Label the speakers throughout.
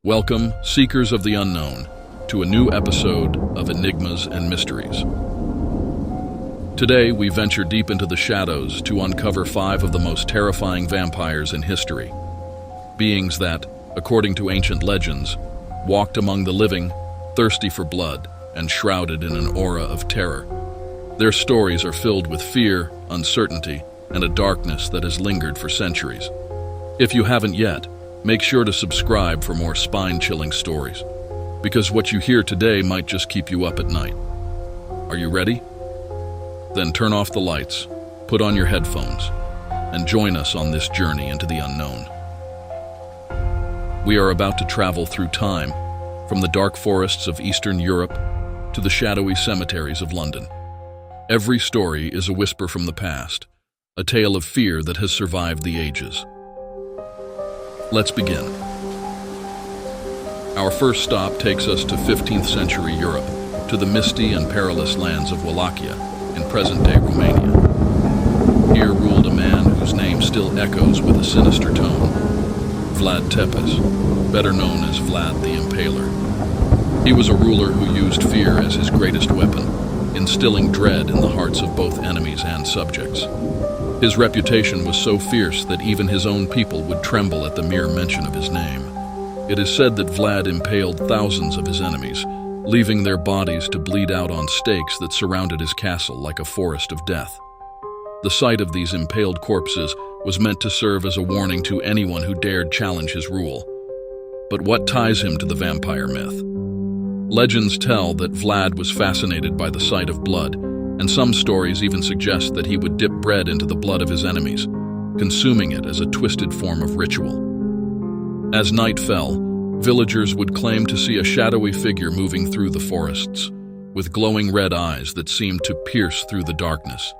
Speaker 1: Welcome, seekers of the unknown, to a new episode of Enigmas and Mysteries. Today, we venture deep into the shadows to uncover 5 of the most terrifying vampires in history. Beings that, according to ancient legends, walked among the living, thirsty for blood, and shrouded in an aura of terror. Their stories are filled with fear, uncertainty, and a darkness that has lingered for centuries. If you haven't yet, make sure to subscribe for more spine-chilling stories, because what you hear today might just keep you up at night. Are you ready? Then turn off the lights, put on your headphones, and join us on this journey into the unknown. We are about to travel through time, from the dark forests of Eastern Europe to the shadowy cemeteries of London. Every story is a whisper from the past, a tale of fear that has survived the ages. Let's begin. Our first stop takes us to 15th century Europe, to the misty and perilous lands of Wallachia, in present-day Romania. Here ruled a man whose name still echoes with a sinister tone, Vlad Tepes, better known as Vlad the Impaler. He was a ruler who used fear as his greatest weapon, instilling dread in the hearts of both enemies and subjects. His reputation was so fierce that even his own people would tremble at the mere mention of his name. It is said that Vlad impaled thousands of his enemies, leaving their bodies to bleed out on stakes that surrounded his castle like a forest of death. The sight of these impaled corpses was meant to serve as a warning to anyone who dared challenge his rule. But what ties him to the vampire myth? Legends tell that Vlad was fascinated by the sight of blood, and some stories even suggest that he would dip bread into the blood of his enemies, consuming it as a twisted form of ritual. As night fell, villagers would claim to see a shadowy figure moving through the forests, with glowing red eyes that seemed to pierce through the darkness.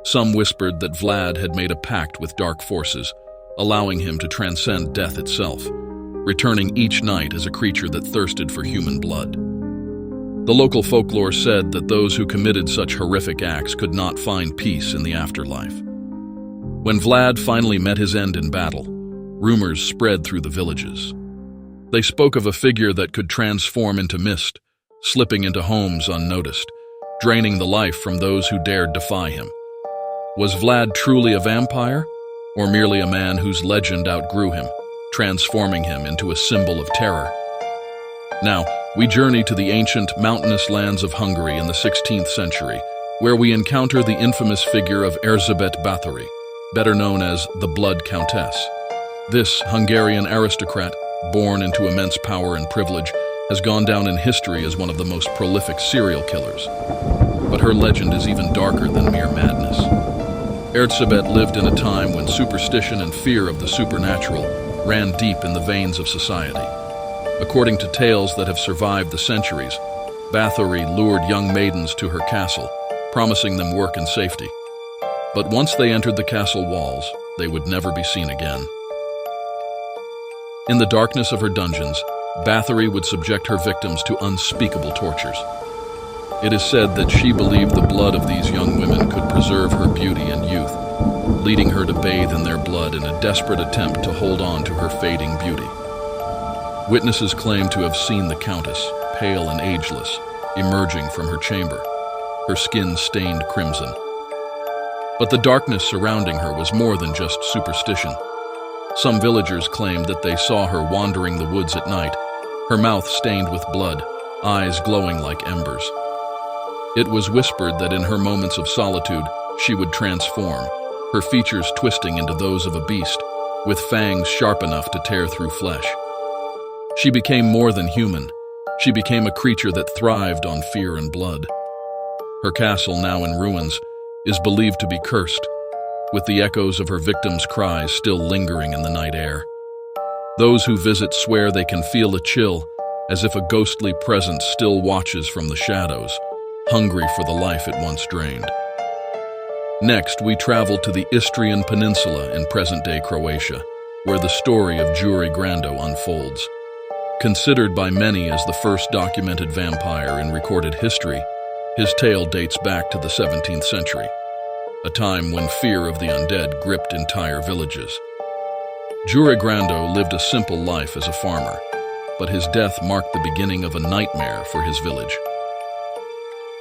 Speaker 1: Some whispered that Vlad had made a pact with dark forces, allowing him to transcend death itself, returning each night as a creature that thirsted for human blood. The local folklore said that those who committed such horrific acts could not find peace in the afterlife. When Vlad finally met his end in battle, rumors spread through the villages. They spoke of a figure that could transform into mist, slipping into homes unnoticed, draining the life from those who dared defy him. Was Vlad truly a vampire, or merely a man whose legend outgrew him, transforming him into a symbol of terror? Now, we journey to the ancient, mountainous lands of Hungary in the 16th century, where we encounter the infamous figure of Erzsébet Báthory, better known as the Blood Countess. This Hungarian aristocrat, born into immense power and privilege, has gone down in history as one of the most prolific serial killers. But her legend is even darker than mere madness. Erzsébet lived in a time when superstition and fear of the supernatural ran deep in the veins of society. According to tales that have survived the centuries, Báthory lured young maidens to her castle, promising them work and safety. But once they entered the castle walls, they would never be seen again. In the darkness of her dungeons, Báthory would subject her victims to unspeakable tortures. It is said that she believed the blood of these young women could preserve her beauty and youth, leading her to bathe in their blood in a desperate attempt to hold on to her fading beauty. Witnesses claim to have seen the Countess, pale and ageless, emerging from her chamber, her skin stained crimson. But the darkness surrounding her was more than just superstition. Some villagers claimed that they saw her wandering the woods at night, her mouth stained with blood, eyes glowing like embers. It was whispered that in her moments of solitude, she would transform, her features twisting into those of a beast, with fangs sharp enough to tear through flesh. She became more than human. She became a creature that thrived on fear and blood. Her castle, now in ruins, is believed to be cursed, with the echoes of her victims' cries still lingering in the night air. Those who visit swear they can feel a chill, as if a ghostly presence still watches from the shadows, hungry for the life it once drained. Next, we travel to the Istrian Peninsula in present-day Croatia, where the story of Jure Grando unfolds. Considered by many as the first documented vampire in recorded history, his tale dates back to the 17th century, a time when fear of the undead gripped entire villages. Jure Grando lived a simple life as a farmer. but his death marked the beginning of a nightmare for his village.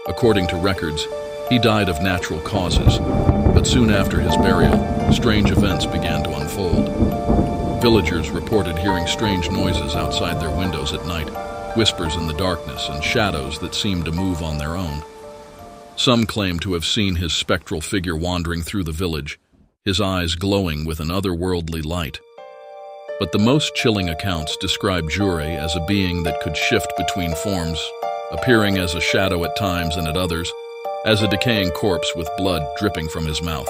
Speaker 1: According to records, he died of natural causes, but soon after his burial, strange events began to unfold. Villagers reported hearing strange noises outside their windows at night, whispers in the darkness, and shadows that seemed to move on their own. Some claimed to have seen his spectral figure wandering through the village, his eyes glowing with an otherworldly light. But the most chilling accounts describe Jure as a being that could shift between forms, appearing as a shadow at times and at others, as a decaying corpse with blood dripping from his mouth.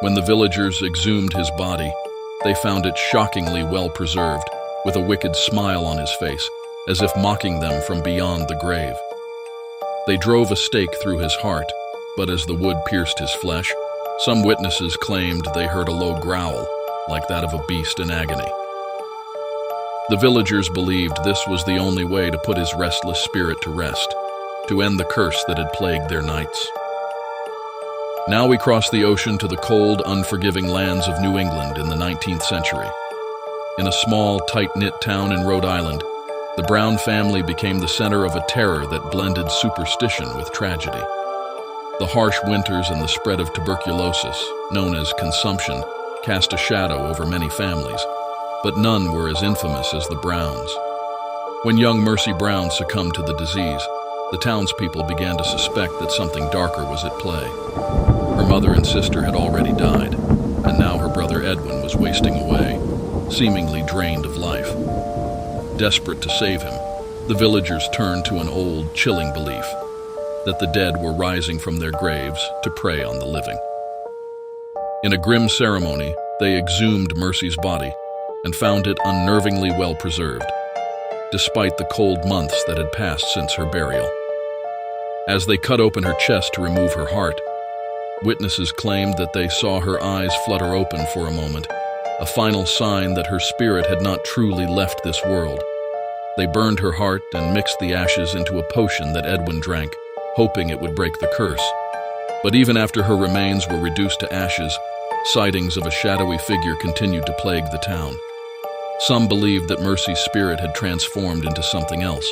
Speaker 1: When the villagers exhumed his body, they found it shockingly well preserved, with a wicked smile on his face, as if mocking them from beyond the grave. They drove a stake through his heart, but as the wood pierced his flesh, some witnesses claimed they heard a low growl, like that of a beast in agony. The villagers believed this was the only way to put his restless spirit to rest, to end the curse that had plagued their nights. Now we cross the ocean to the cold, unforgiving lands of New England in the 19th century. In a small, tight-knit town in Rhode Island, the Brown family became the center of a terror that blended superstition with tragedy. The harsh winters and the spread of tuberculosis, known as consumption, cast a shadow over many families, but none were as infamous as the Browns. When young Mercy Brown succumbed to the disease, the townspeople began to suspect that something darker was at play. Her mother and sister had already died, and now her brother Edwin was wasting away, seemingly drained of life. Desperate to save him, the villagers turned to an old, chilling belief that the dead were rising from their graves to prey on the living. In a grim ceremony, they exhumed Mercy's body and found it unnervingly well preserved, despite the cold months that had passed since her burial. As they cut open her chest to remove her heart, witnesses claimed that they saw her eyes flutter open for a moment, a final sign that her spirit had not truly left this world. They burned her heart and mixed the ashes into a potion that Edwin drank, hoping it would break the curse. But even after her remains were reduced to ashes, sightings of a shadowy figure continued to plague the town. Some believed that Mercy's spirit had transformed into something else,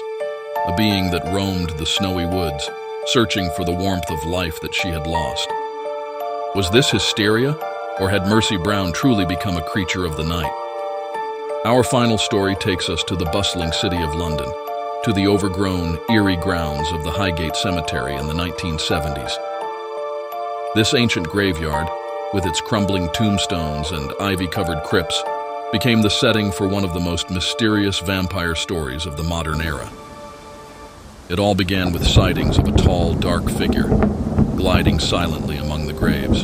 Speaker 1: a being that roamed the snowy woods, searching for the warmth of life that she had lost. Was this hysteria, or had Mercy Brown truly become a creature of the night? Our final story takes us to the bustling city of London, to the overgrown, eerie grounds of the Highgate Cemetery in the 1970s. This ancient graveyard, with its crumbling tombstones and ivy-covered crypts, became the setting for one of the most mysterious vampire stories of the modern era. It all began with sightings of a tall, dark figure, gliding silently among the graves.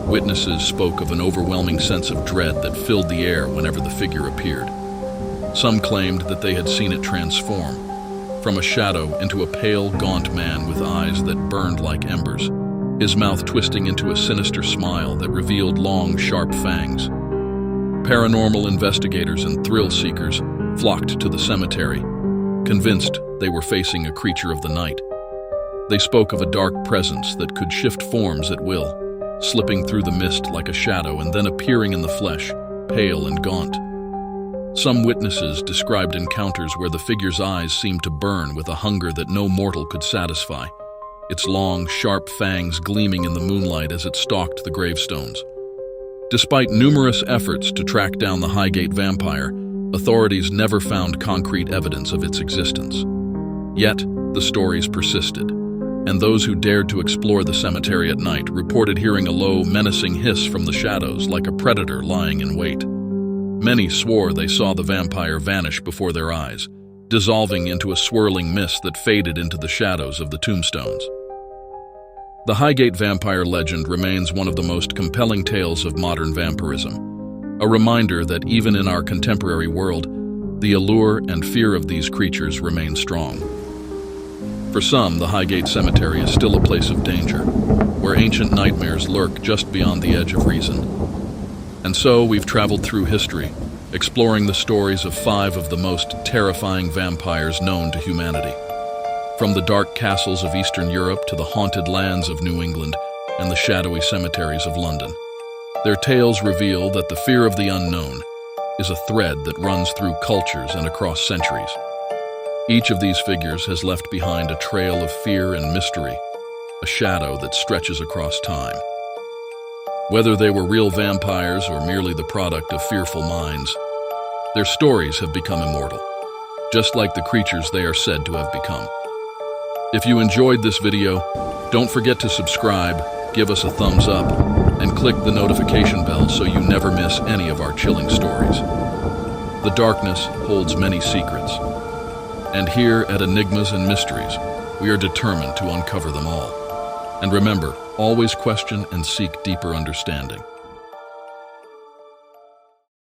Speaker 1: Witnesses spoke of an overwhelming sense of dread that filled the air whenever the figure appeared. Some claimed that they had seen it transform, from a shadow into a pale, gaunt man with eyes that burned like embers, his mouth twisting into a sinister smile that revealed long, sharp fangs. Paranormal investigators and thrill-seekers flocked to the cemetery, convinced they were facing a creature of the night. They spoke of a dark presence that could shift forms at will, slipping through the mist like a shadow and then appearing in the flesh, pale and gaunt. Some witnesses described encounters where the figure's eyes seemed to burn with a hunger that no mortal could satisfy, its long, sharp fangs gleaming in the moonlight as it stalked the gravestones. Despite numerous efforts to track down the Highgate vampire, authorities never found concrete evidence of its existence. Yet, the stories persisted, and those who dared to explore the cemetery at night reported hearing a low, menacing hiss from the shadows like a predator lying in wait. Many swore they saw the vampire vanish before their eyes, dissolving into a swirling mist that faded into the shadows of the tombstones. The Highgate vampire legend remains one of the most compelling tales of modern vampirism, a reminder that even in our contemporary world, the allure and fear of these creatures remain strong. For some, the Highgate Cemetery is still a place of danger, where ancient nightmares lurk just beyond the edge of reason. And so we've traveled through history, exploring the stories of 5 of the most terrifying vampires known to humanity. From the dark castles of Eastern Europe to the haunted lands of New England and the shadowy cemeteries of London. Their tales reveal that the fear of the unknown, is a thread that runs through cultures and across centuries. Each of these figures has left behind a trail of fear and mystery, a shadow that stretches across time. Whether they were real vampires or merely the product of fearful minds, their stories have become immortal, just like the creatures they are said to have become. If you enjoyed this video, don't forget to subscribe, give us a thumbs up, and click the notification bell so you never miss any of our chilling stories. The darkness holds many secrets, and here at Enigmas and Mysteries, we are determined to uncover them all. And remember, always question and seek deeper understanding.